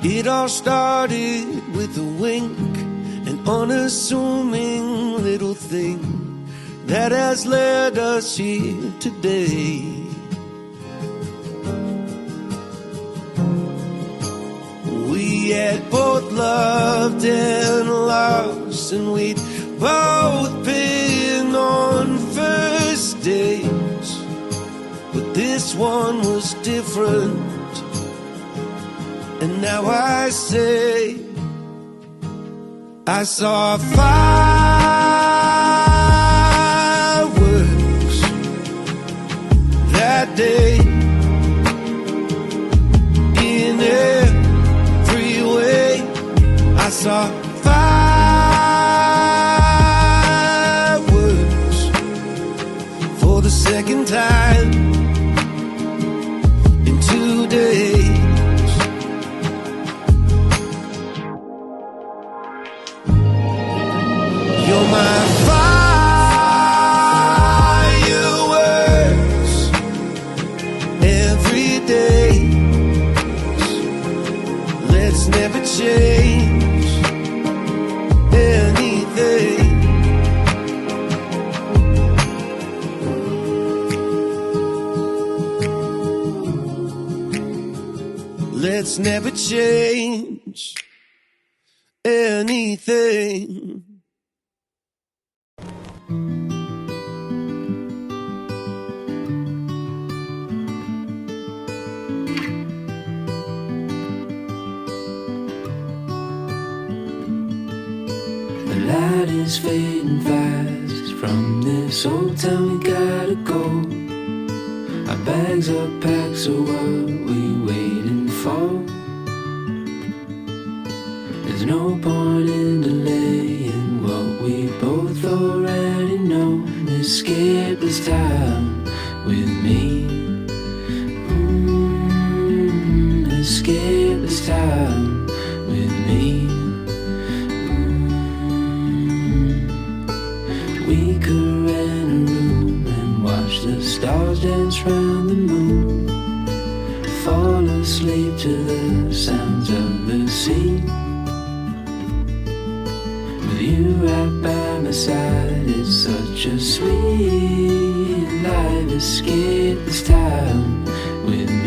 It all started with a wink, an unassuming little thing that has led us here today. We had both loved and lost, and we'd both been on first dates, but this one was different. And now I say, I saw fireworks that day in every way. I saw fireworks for the second time in 2 days. You're my fireworks every day. Let's never change anything. Let's never change anything. The light is fading fast. From this old town we gotta go. Our bags are packed, so what we waiting for? There's no point in delaying what we both already know. Escape this time with me. Escape this time with me. We could rent a room and watch the stars dance round the moon. Fall asleep to the sounds of the sea. With you right by my side, it's such a sweet life. Escape this time with me.